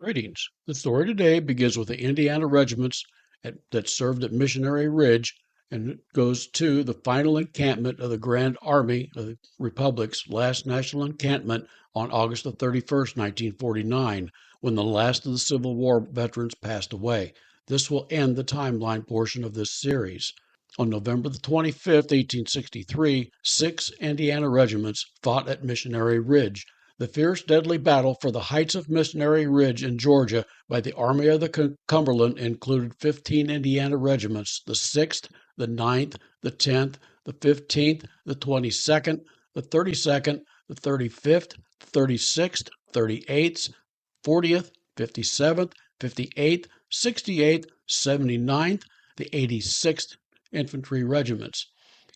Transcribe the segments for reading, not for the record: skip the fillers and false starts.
Greetings. The story today begins with the Indiana regiments that served at Missionary Ridge and goes to the final encampment of the Grand Army of the Republic's last national encampment on August the 31st, 1949, when the last of the Civil War veterans passed away. This will end the timeline portion of this series. On November the 25th, 1863, 6 Indiana regiments fought at Missionary Ridge. The fierce, deadly battle for the heights of Missionary Ridge in Georgia by the Army of the Cumberland included 15 Indiana regiments: the 6th, the 9th, the 10th, the 15th, the 22nd, the 32nd, the 35th, 36th, 38th, 40th, 57th, 58th, 68th, 79th, the 86th Infantry Regiments.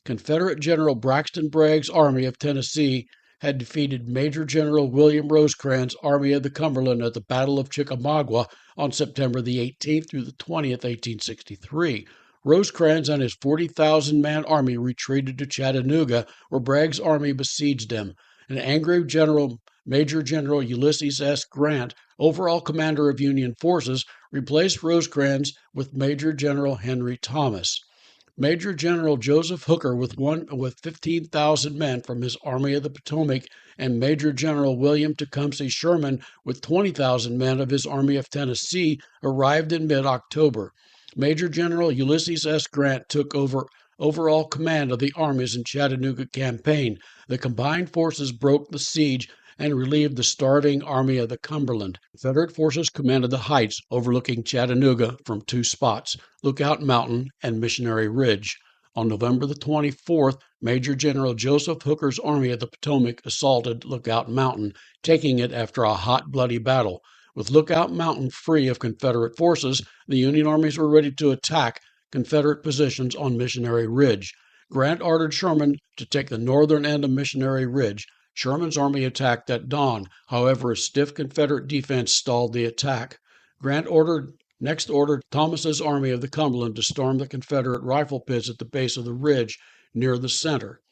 Confederate General Braxton Bragg's Army of Tennessee had defeated Major General William Rosecrans' Army of the Cumberland at the Battle of Chickamauga on September the 18th through the 20th, 1863. Rosecrans and his 40,000-man army retreated to Chattanooga, where Bragg's army besieged him. An angry Major General Ulysses S. Grant, overall commander of Union forces, replaced Rosecrans with Major General Henry Thomas. Major General Joseph Hooker with 15,000 men from his Army of the Potomac, and Major General William Tecumseh Sherman with 20,000 men of his Army of Tennessee arrived in mid-October. Major General Ulysses S. Grant took over overall command of the armies in Chattanooga campaign. The combined forces broke the siege and relieved the starving Army of the Cumberland. Confederate forces commanded the heights overlooking Chattanooga from 2 spots, Lookout Mountain and Missionary Ridge. On November the 24th, Major General Joseph Hooker's Army of the Potomac assaulted Lookout Mountain, taking it after a hot, bloody battle. With Lookout Mountain free of Confederate forces, the Union armies were ready to attack Confederate positions on Missionary Ridge. Grant ordered Sherman to take the northern end of Missionary Ridge. Sherman's army attacked at dawn. However, a stiff Confederate defense stalled the attack. Grant next ordered Thomas's Army of the Cumberland to storm the Confederate rifle pits at the base of the ridge near the center.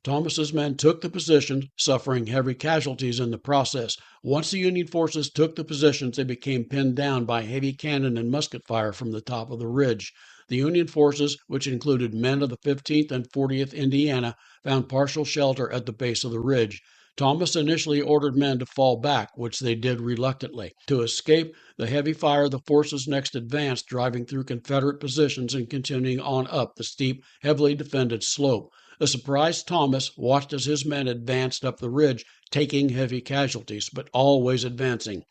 Thomas's men took the position, suffering heavy casualties in the process. Once the Union forces took the positions, they became pinned down by heavy cannon and musket fire from the top of the ridge. The Union forces, which included men of the 15th and 40th Indiana, found partial shelter at the base of the ridge. Thomas initially ordered men to fall back, which they did reluctantly. To escape the heavy fire, the forces next advanced, driving through Confederate positions and continuing on up the steep, heavily defended slope. A surprised Thomas watched as his men advanced up the ridge, taking heavy casualties, but always advancing.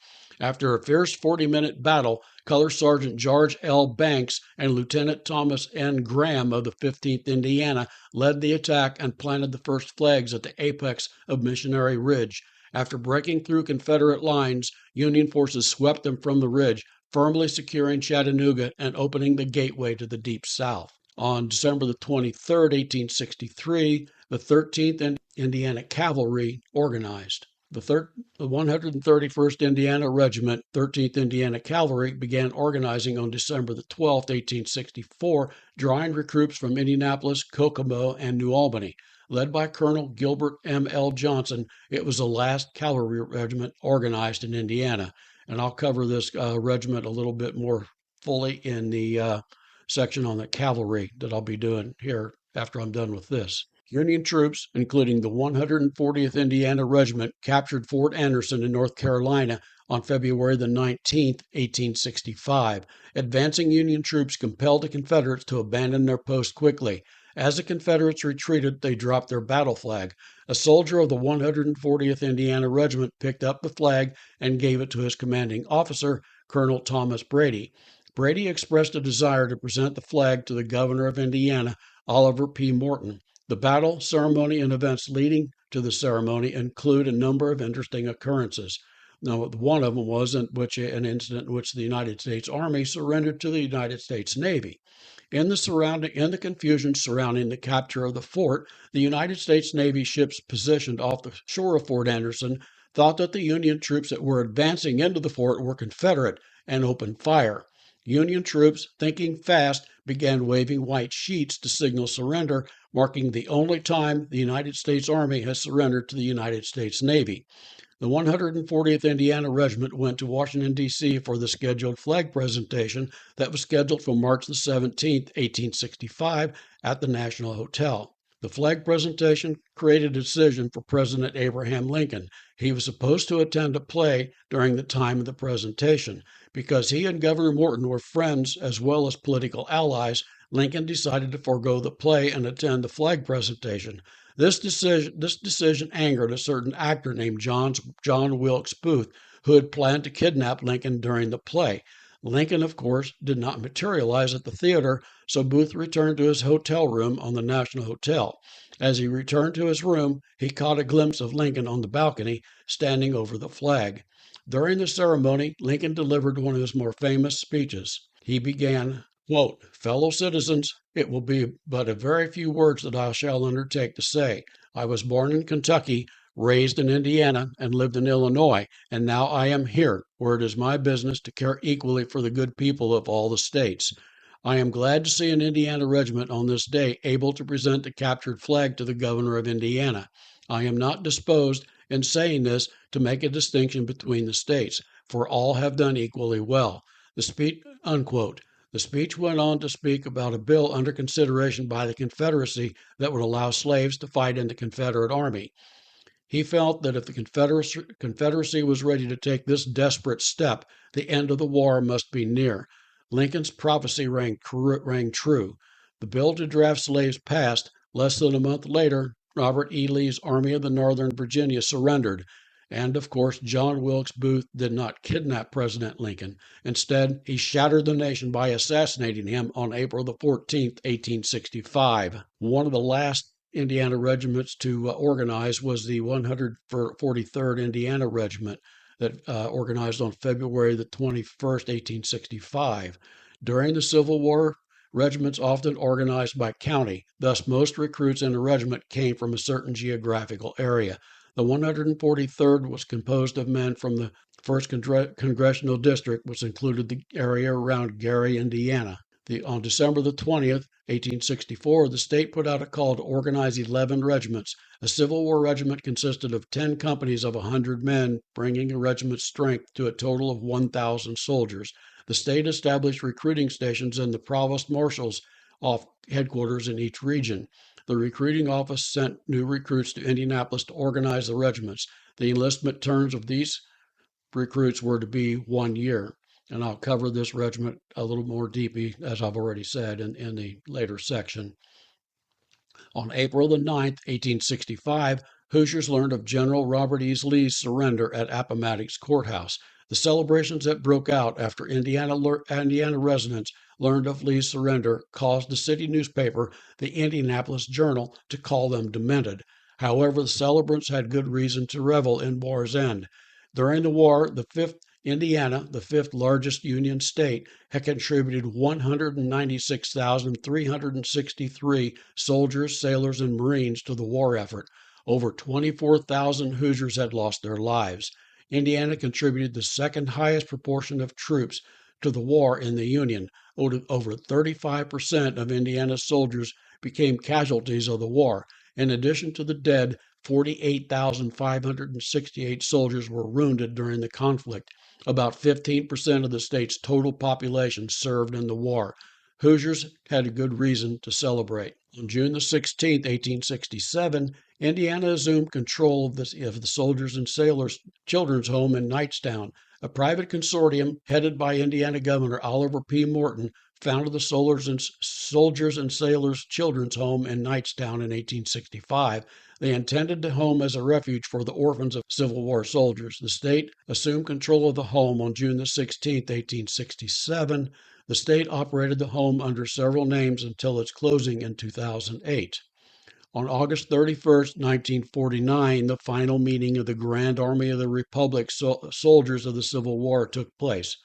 After a fierce 40-minute battle, Color Sergeant George L. Banks and Lieutenant Thomas N. Graham of the 15th Indiana led the attack and planted the first flags at the apex of Missionary Ridge. After breaking through Confederate lines, Union forces swept them from the ridge, firmly securing Chattanooga and opening the gateway to the Deep South. On December the 23rd, 1863, the 13th Indiana Cavalry organized. The 131st Indiana Regiment, 13th Indiana Cavalry, began organizing on December the 12th, 1864, drawing recruits from Indianapolis, Kokomo, and New Albany. Led by Colonel Gilbert M. L. Johnson, it was the last cavalry regiment organized in Indiana. And I'll cover this regiment a little bit more fully in the section on the cavalry that I'll be doing here after I'm done with this. Union troops, including the 140th Indiana Regiment, captured Fort Anderson in North Carolina on February the 19th, 1865. Advancing Union troops compelled the Confederates to abandon their post quickly. As the Confederates retreated, they dropped their battle flag. A soldier of the 140th Indiana Regiment picked up the flag and gave it to his commanding officer, Colonel Thomas Brady. Brady expressed a desire to present the flag to the governor of Indiana, Oliver P. Morton. The battle, ceremony, and events leading to the ceremony include a number of interesting occurrences. Now, one of them was an incident in which the United States Army surrendered to the United States Navy. In the confusion surrounding the capture of the fort, the United States Navy ships positioned off the shore of Fort Anderson thought that the Union troops that were advancing into the fort were Confederate and opened fire. Union troops, thinking fast, began waving white sheets to signal surrender, marking the only time the United States Army has surrendered to the United States Navy. The 140th Indiana Regiment went to Washington, D.C. for the scheduled flag presentation that was scheduled for March the 17th, 1865, at the National Hotel. The flag presentation created a decision for President Abraham Lincoln. He was supposed to attend a play during the time of the presentation. Because he and Governor Morton were friends as well as political allies, Lincoln decided to forego the play and attend the flag presentation. This decision angered a certain actor named John Wilkes Booth, who had planned to kidnap Lincoln during the play. Lincoln, of course, did not materialize at the theater, so Booth returned to his hotel room on the National Hotel. As he returned to his room, he caught a glimpse of Lincoln on the balcony, standing over the flag. During the ceremony, Lincoln delivered one of his more famous speeches. He began, quote, "Fellow citizens, it will be but a very few words that I shall undertake to say. I was born in Kentucky, raised in Indiana, and lived in Illinois, and now I am here, where it is my business to care equally for the good people of all the states. I am glad to see an Indiana regiment on this day able to present the captured flag to the governor of Indiana. I am not disposed, in saying this, to make a distinction between the states, for all have done equally well." The speech, unquote. The speech went on to speak about a bill under consideration by the Confederacy that would allow slaves to fight in the Confederate Army. He felt that if the Confederacy was ready to take this desperate step, the end of the war must be near. Lincoln's prophecy rang true. The bill to draft slaves passed. Less than a month later, Robert E. Lee's Army of the Northern Virginia surrendered. And, of course, John Wilkes Booth did not kidnap President Lincoln. Instead, he shattered the nation by assassinating him on April the 14th, 1865. One of the last Indiana regiments to organize was the 143rd Indiana Regiment that organized on February the 21st, 1865. During the Civil War, regiments often organized by county. Thus, most recruits in a regiment came from a certain geographical area. The 143rd was composed of men from the 1st Congressional District, which included the area around Gary, Indiana. On December the 20th, 1864, the state put out a call to organize 11 regiments. A Civil War regiment consisted of 10 companies of 100 men, bringing a regiment's strength to a total of 1,000 soldiers. The state established recruiting stations in the provost marshal's headquarters in each region. The recruiting office sent new recruits to Indianapolis to organize the regiments. The enlistment terms of these recruits were to be 1 year. And I'll cover this regiment a little more deeply, as I've already said, in the later section. On April the 9th, 1865, Hoosiers learned of General Robert E. Lee's surrender at Appomattox Courthouse. The celebrations that broke out after Indiana residents learned of Lee's surrender caused the city newspaper, the Indianapolis Journal, to call them demented. However, the celebrants had good reason to revel in war's end. During the war, Indiana, the fifth largest Union state, had contributed 196,363 soldiers, sailors, and Marines to the war effort. Over 24,000 Hoosiers had lost their lives. Indiana contributed the second highest proportion of troops to the war in the Union. Over 35% of Indiana's soldiers became casualties of the war. In addition to the dead, 48,568 soldiers were wounded during the conflict. About 15% of the state's total population served in the war. Hoosiers had a good reason to celebrate. On June the 16th, 1867, Indiana assumed control of the Soldiers and Sailors Children's Home in Knightstown. A private consortium headed by Indiana Governor Oliver P. Morton founded the Soldiers and Sailors Children's Home in Knightstown in 1865. They intended the home as a refuge for the orphans of Civil War soldiers. The state assumed control of the home on June the 16th, 1867. The state operated the home under several names until its closing in 2008. On August 31st, 1949, the final meeting of the Grand Army of the Republic soldiers of the Civil War took place.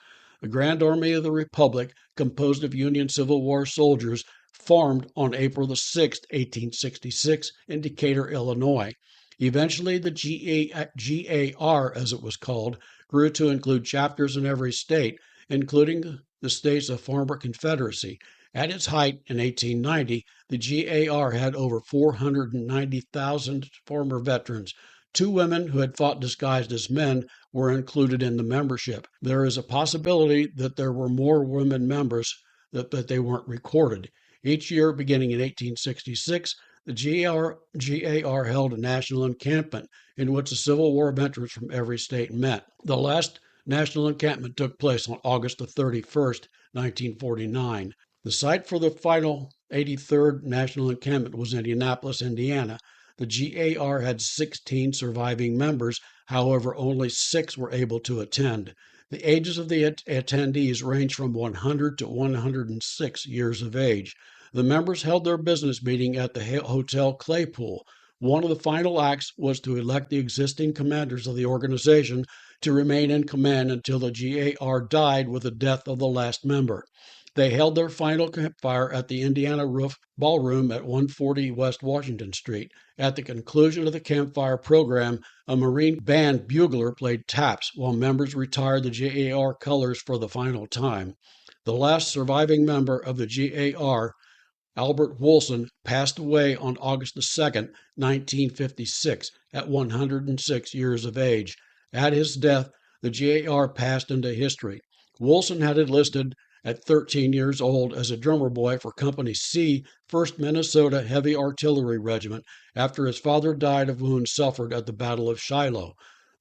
The Grand Army of the Republic, composed of Union Civil War soldiers, formed on April the 6th, 1866, in Decatur, Illinois. Eventually, the GAR, as it was called, grew to include chapters in every state, including the states of former Confederacy. At its height in 1890, the GAR had over 490,000 former veterans. 2 women who had fought disguised as men were included in the membership. There is a possibility that there were more women members that they weren't recorded. Each year, beginning in 1866, the GAR held a national encampment in which the Civil War veterans from every state met. The last national encampment took place on August the 31st, 1949. The site for the final 83rd National Encampment was Indianapolis, Indiana. The GAR had 16 surviving members, however, only 6 were able to attend. The ages of the attendees range from 100 to 106 years of age. The members held their business meeting at the Hotel Claypool. One of the final acts was to elect the existing commanders of the organization to remain in command until the GAR died with the death of the last member. They held their final campfire at the Indiana Roof Ballroom at 140 West Washington Street. At the conclusion of the campfire program, a Marine band bugler played taps while members retired the GAR colors for the final time. The last surviving member of the GAR, Albert Wilson, passed away on August 2, 1956, at 106 years of age. At his death, the GAR passed into history. Wilson had enlisted at 13 years old as a drummer boy for Company C, 1st Minnesota Heavy Artillery Regiment, after his father died of wounds suffered at the Battle of Shiloh.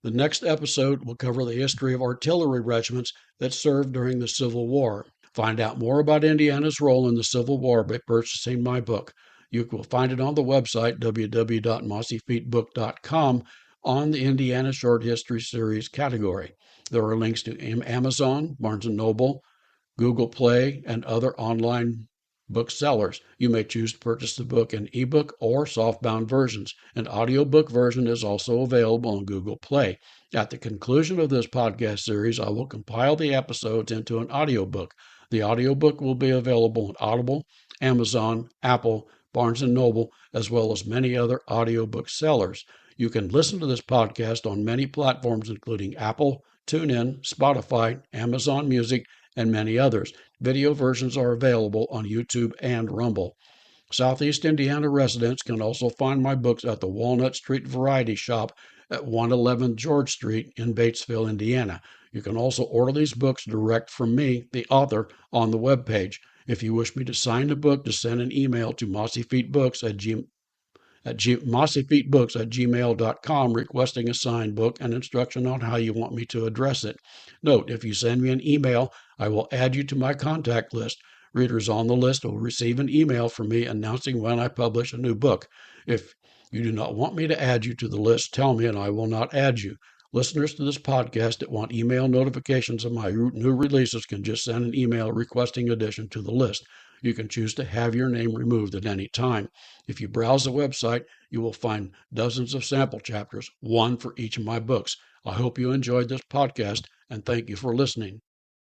The next episode will cover the history of artillery regiments that served during the Civil War. Find out more about Indiana's role in the Civil War by purchasing my book. You will find it on the website www.mossyfeetbook.com on the Indiana Short History Series category. There are links to Amazon, Barnes & Noble, Google Play, and other online booksellers. You may choose to purchase the book in ebook or softbound versions. An audiobook version is also available on Google Play. At the conclusion of this podcast series, I will compile the episodes into an audiobook. The audiobook will be available on Audible, Amazon, Apple, Barnes & Noble, as well as many other audiobook sellers. You can listen to this podcast on many platforms, including Apple, TuneIn, Spotify, Amazon Music, and many others. Video versions are available on YouTube and Rumble. Southeast Indiana residents can also find my books at the Walnut Street Variety Shop at 111 George Street in Batesville, Indiana. You can also order these books direct from me, the author, on the webpage. If you wish me to sign the book, just send an email to mossyfeetbooks@gmail.com requesting a signed book and instruction on how you want me to address it. Note, if you send me an email, I will add you to my contact list. Readers on the list will receive an email from me announcing when I publish a new book. If you do not want me to add you to the list, tell me and I will not add you. Listeners to this podcast that want email notifications of my new releases can just send an email requesting addition to the list. You can choose to have your name removed at any time. If you browse the website, you will find dozens of sample chapters, one for each of my books. I hope you enjoyed this podcast, and thank you for listening.